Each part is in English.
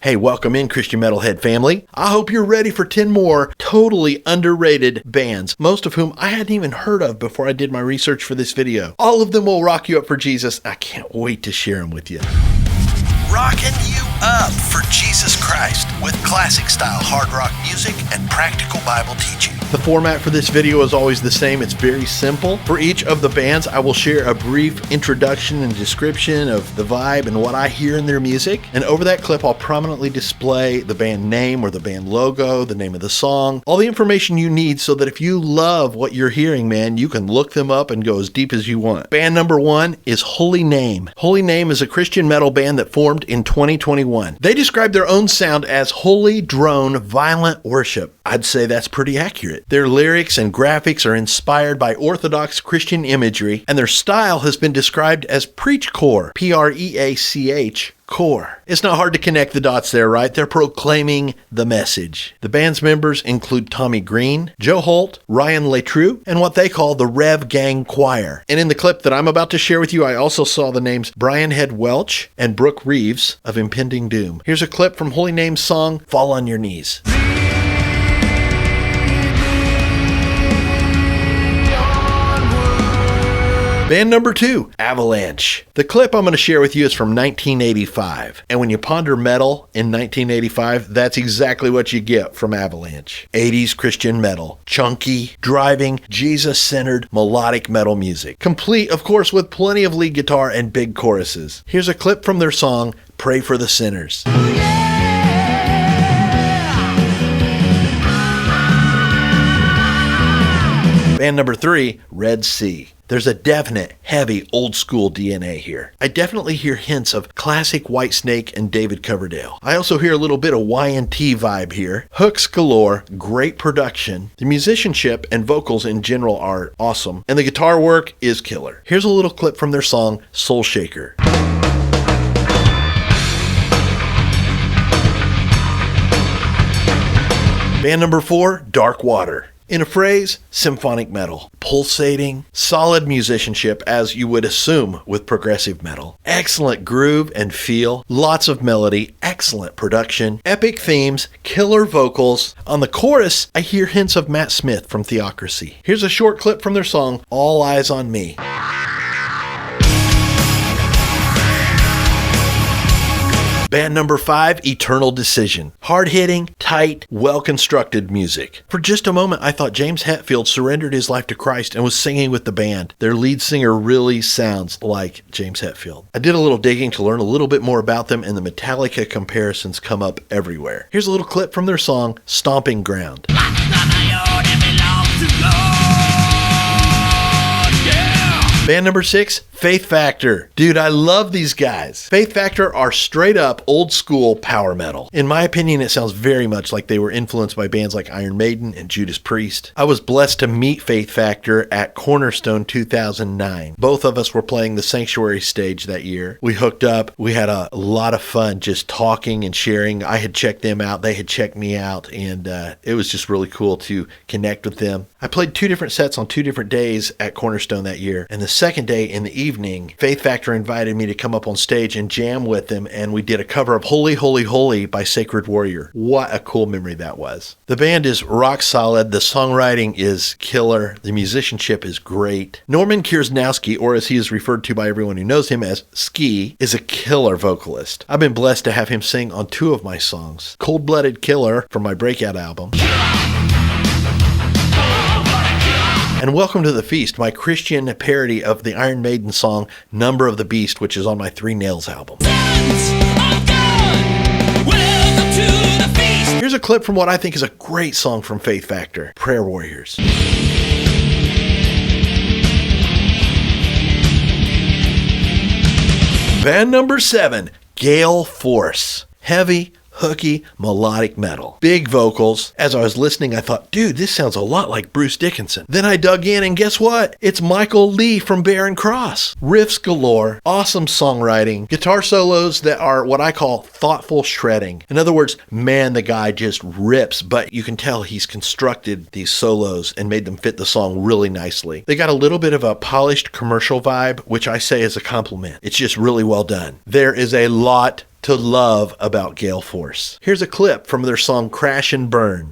Hey, welcome in, Christian Metalhead family. I hope you're ready for 10 more totally underrated bands, most of whom I hadn't even heard of before I did my research for this video. All of them will rock you up for Jesus. I can't wait to share them with you. Rocking you up for Jesus Christ with classic style hard rock music and practical Bible teaching. The format for this video is always the same. It's very simple. For each of the bands, I will share a brief introduction and description of the vibe and what I hear in their music. And over that clip, I'll prominently display the band name or the band logo, the name of the song, all the information you need so that if you love what you're hearing, man, you can look them up and go as deep as you want. Band number 1 is Holy Name. Holy Name is a Christian metal band that formed in 2021. They describe their own sound as holy drone violent worship. I'd say that's pretty accurate. Their lyrics and graphics are inspired by Orthodox Christian imagery, and their style has been described as preachcore, P-R-E-A-C-H, core. It's not hard to connect the dots there, right? They're proclaiming the message. The band's members include Tommy Green, Joe Holt, Ryan Letrue, and what they call the Rev Gang Choir. And in the clip that I'm about to share with you, I also saw the names Brian Head Welch and Brooke Reeves of Impending Doom. Here's a clip from Holy Name's song, Fall on Your Knees. Band number 2, Avalanche. The clip I'm going to share with you is from 1985. And when you ponder metal in 1985, that's exactly what you get from Avalanche. 80s Christian metal. Chunky, driving, Jesus-centered, melodic metal music. Complete, of course, with plenty of lead guitar and big choruses. Here's a clip from their song, Pray for the Sinners. Band number 3, Red Sea. There's a definite, heavy, old-school DNA here. I definitely hear hints of classic Whitesnake and David Coverdale. I also hear a little bit of Y&T vibe here. Hooks galore, great production. The musicianship and vocals in general are awesome, and the guitar work is killer. Here's a little clip from their song, Soul Shaker. Band number 4, Dark Water. In a phrase, symphonic metal. Pulsating, solid musicianship as you would assume with progressive metal. Excellent groove and feel, lots of melody, excellent production, epic themes, killer vocals. On the chorus, I hear hints of Matt Smith from Theocracy. Here's a short clip from their song, All Eyes on Me. Band number 5, Eternal Decision. Hard-hitting, tight, well-constructed music. For just a moment, I thought James Hetfield surrendered his life to Christ and was singing with the band. Their lead singer really sounds like James Hetfield. I did a little digging to learn a little bit more about them, and the Metallica comparisons come up everywhere. Here's a little clip from their song, Stomping Ground. Band number 6, Faith Factor. Dude, I love these guys. Faith Factor are straight up old school power metal. In my opinion, it sounds very much like they were influenced by bands like Iron Maiden and Judas Priest. I was blessed to meet Faith Factor at Cornerstone 2009. Both of us were playing the Sanctuary stage that year. We hooked up. We had a lot of fun just talking and sharing. I had checked them out. They had checked me out. And it was just really cool to connect with them. I played 2 different sets on 2 different days at Cornerstone that year. And the second day in the evening, Faith Factor invited me to come up on stage and jam with them, and we did a cover of Holy, Holy, Holy by Sacred Warrior. What a cool memory that was. The band is rock solid. The songwriting is killer. The musicianship is great. Norman Kiersnowski, or as he is referred to by everyone who knows him as Ski, is a killer vocalist. I've been blessed to have him sing on 2 of my songs. Cold-Blooded Killer from my Breakout album. And Welcome to the Feast, my Christian parody of the Iron Maiden song, Number of the Beast, which is on my 3 Nails album. Here's a clip from what I think is a great song from Faith Factor, Prayer Warriors. Band number 7, Gale Force. Heavy, hooky, melodic metal. Big vocals. As I was listening, I thought, dude, this sounds a lot like Bruce Dickinson. Then I dug in, and guess what? It's Michael Lee from Barren Cross. Riffs galore, awesome songwriting, guitar solos that are what I call thoughtful shredding. In other words, man, the guy just rips, but you can tell he's constructed these solos and made them fit the song really nicely. They got a little bit of a polished commercial vibe, which I say is a compliment. It's just really well done. There is a lot to love about Gale Force. Here's a clip from their song Crash and Burn.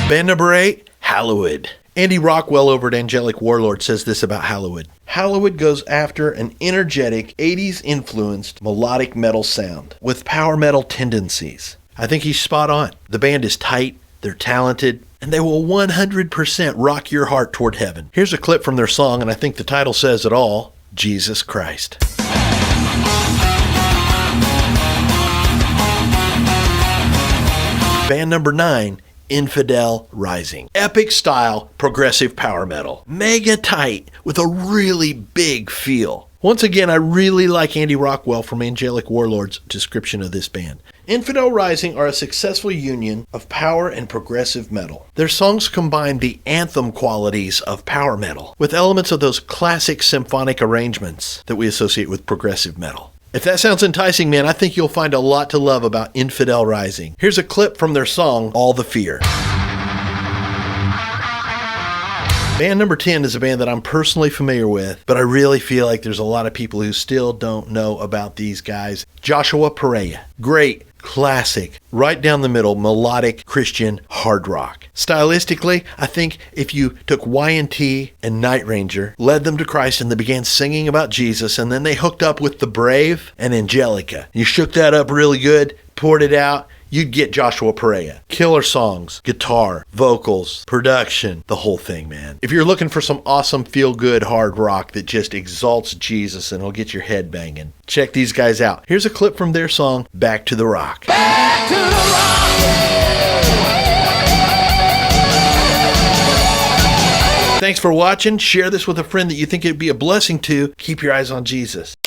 Band number 8, Hallowed. Andy Rockwell over at Angelic Warlord says this about Hallowed. Hallowed goes after an energetic, 80s influenced melodic metal sound with power metal tendencies. I think he's spot on. The band is tight, they're talented, and they will 100% rock your heart toward heaven. Here's a clip from their song, and I think the title says it all, Jesus Christ. Band number 9, Infidel Rising. Epic style, progressive power metal. Mega tight, with a really big feel. Once again, I really like Andy Rockwell from Angelic Warlord's description of this band. Infidel Rising are a successful union of power and progressive metal. Their songs combine the anthem qualities of power metal with elements of those classic symphonic arrangements that we associate with progressive metal. If that sounds enticing, man, I think you'll find a lot to love about Infidel Rising. Here's a clip from their song, All the Fear. Band number 10 is a band that I'm personally familiar with, but I really feel like there's a lot of people who still don't know about these guys. Joshua Pereira. Great, classic, right down the middle, melodic Christian hard rock. Stylistically, I think if you took Y&T and Night Ranger, led them to Christ, and they began singing about Jesus, and then they hooked up with The Brave and Angelica. You shook that up really good, poured it out, you'd get Joshua Pereira. Killer songs, guitar, vocals, production, the whole thing, man. If you're looking for some awesome feel-good hard rock that just exalts Jesus and will get your head banging, check these guys out. Here's a clip from their song, Back to the Rock. Back to the Rock! Thanks for watching. Share this with a friend that you think it'd be a blessing to. Keep your eyes on Jesus.